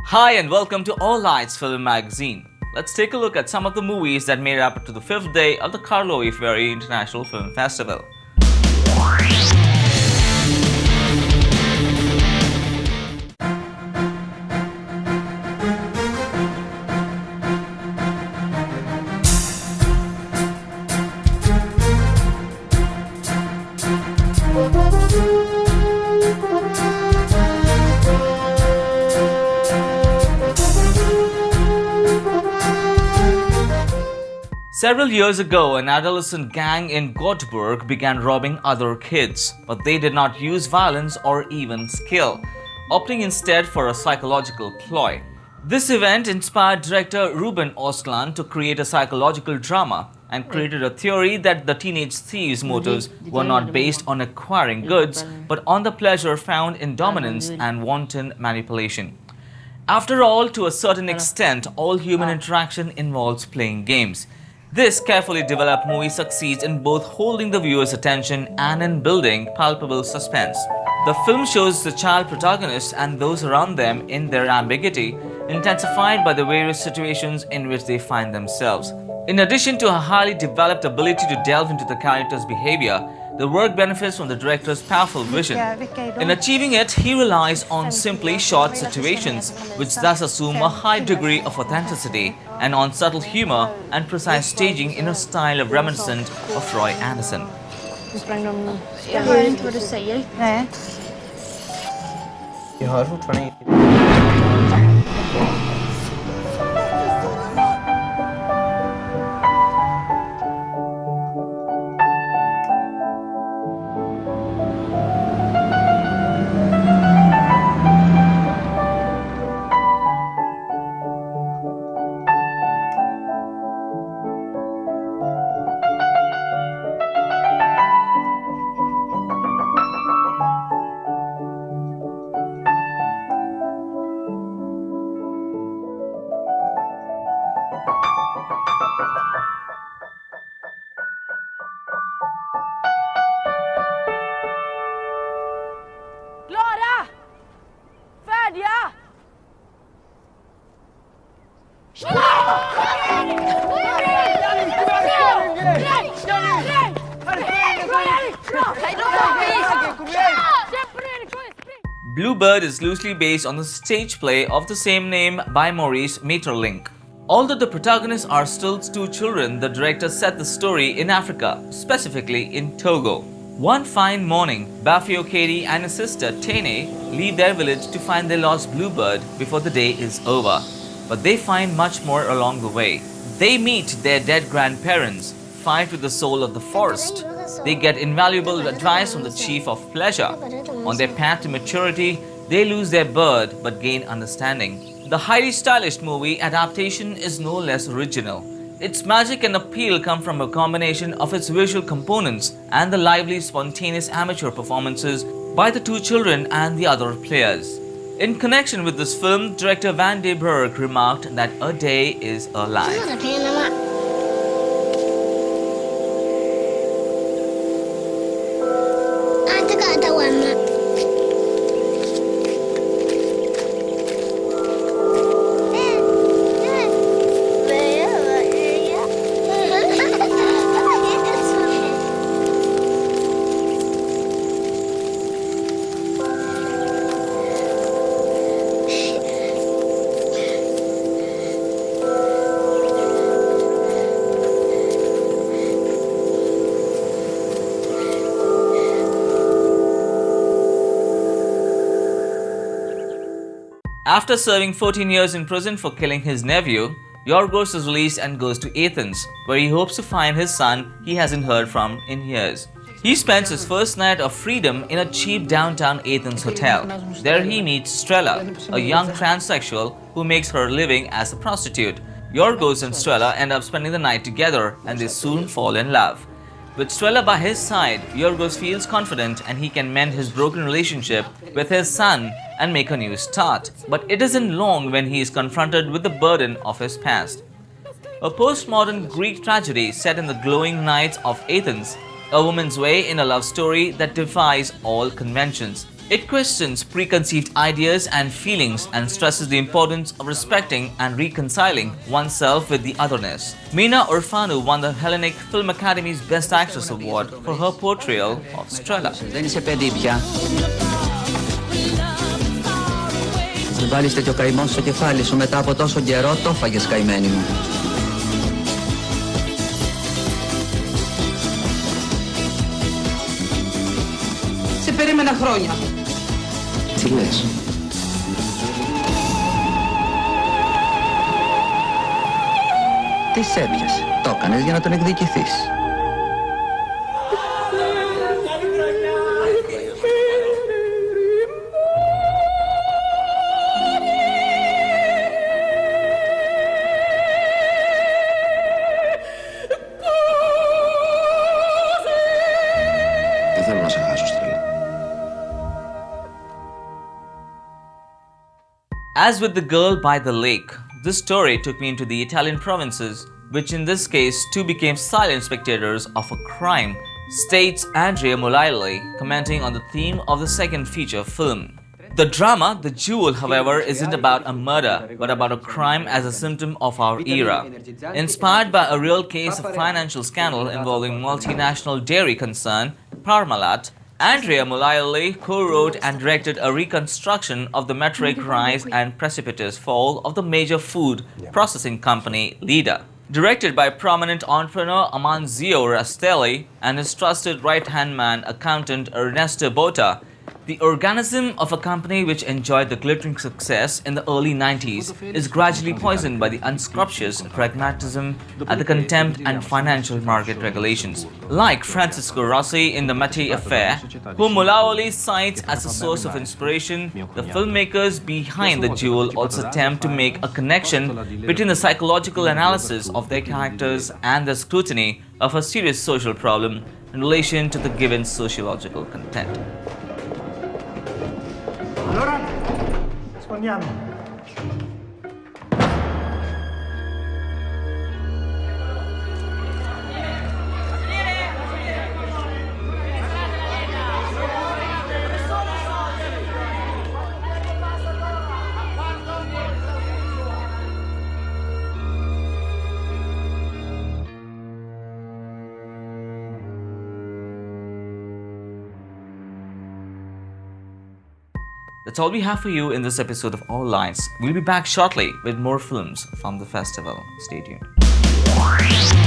Hi and welcome to All Lights Film Magazine. Let's take a look at some of the movies that made it up to the 5th day of the Karlovy Vary International Film Festival. Several years ago, an adolescent gang in Gothenburg began robbing other kids, but they did not use violence or even skill, opting instead for a psychological ploy. This event inspired director Ruben Östlund to create a psychological drama and created a theory that the teenage thieves' motives were not based on acquiring goods, but on the pleasure found in dominance and wanton manipulation. After all, to a certain extent, all human interaction involves playing games. This carefully developed movie succeeds in both holding the viewer's attention and in building palpable suspense. The film shows the child protagonists and those around them in their ambiguity, intensified by the various situations in which they find themselves. In addition to a highly developed ability to delve into the character's behavior, the work benefits from the director's powerful vision. In achieving it, he relies on simply shot situations, which thus assume a high degree of authenticity, and on subtle humor and precise staging in a style reminiscent of Roy Andersson. Jag hör inte vad du säger. Nej. Jag hör fortfarande. Klara! Färdiga! Bluebird is loosely based on the stage play of the same name by Maurice Maeterlinck. Although the protagonists are still two children, the director set the story in Africa, specifically in Togo. One fine morning, Bafio Katie and his sister Tene leave their village to find their lost bluebird before the day is over. But they find much more along the way. They meet their dead grandparents, fight with the soul of the forest. They get invaluable advice from the chief of pleasure. On their path to maturity, they lose their bird but gain understanding. The highly stylish movie adaptation is no less original. Its magic and appeal come from a combination of its visual components and the lively, spontaneous amateur performances by the two children and the other players. In connection with this film, director Van de Berg remarked that a day is a life. After serving 14 years in prison for killing his nephew, Yorgos is released and goes to Athens, where he hopes to find his son he hasn't heard from in years. He spends his first night of freedom in a cheap downtown Athens hotel. There he meets Strela, a young transsexual who makes her living as a prostitute. Yorgos and Strela end up spending the night together and they soon fall in love. With Strela by his side, Yorgos feels confident and he can mend his broken relationship with his son and make a new start. But it isn't long when he is confronted with the burden of his past. A postmodern Greek tragedy set in the glowing nights of Athens, a woman's way in a love story that defies all conventions. It questions preconceived ideas and feelings and stresses the importance of respecting and reconciling oneself with the otherness. Mina Orfanu won the Hellenic Film Academy's Best Actress Award for her portrayal of Strela. Αν βάλεις τέτοιο καημό στο κεφάλι σου μετά από τόσο καιρό, το φάγες καημένη μου. Σε περίμενα χρόνια. Τι λες? Τι σ' έπιασε? Το έκανες για να τον εκδικηθείς. Δεν θέλω να σε χάσω, Στρέλα. As with The Girl by the Lake, this story took me into the Italian provinces, which in this case too became silent spectators of a crime, states Andrea Molaili, commenting on the theme of the second feature film. The drama, The Jewel, however, isn't about a murder, but about a crime as a symptom of our era. Inspired by a real case of financial scandal involving multinational dairy concern, Parmalat, Andrea Molaili co-wrote and directed a reconstruction of the meteoric rise and precipitous fall of the major food processing company Lida. Directed by prominent entrepreneur Amanzio Rastelli and his trusted right-hand man accountant Ernesto Botta, the organism of a company which enjoyed the glittering success in the early 90s is gradually poisoned by the unscrupulous pragmatism and the contempt and financial market regulations. Like Francisco Rossi in The Mattei Affair, whom Molaoli cites as a source of inspiration, the filmmakers behind The Jewel also attempt to make a connection between the psychological analysis of their characters and the scrutiny of a serious social problem in relation to the given sociological content. Allora, rispondiamo. That's all we have for you in this episode of All Lines. We'll be back shortly with more films from the festival. Stay tuned.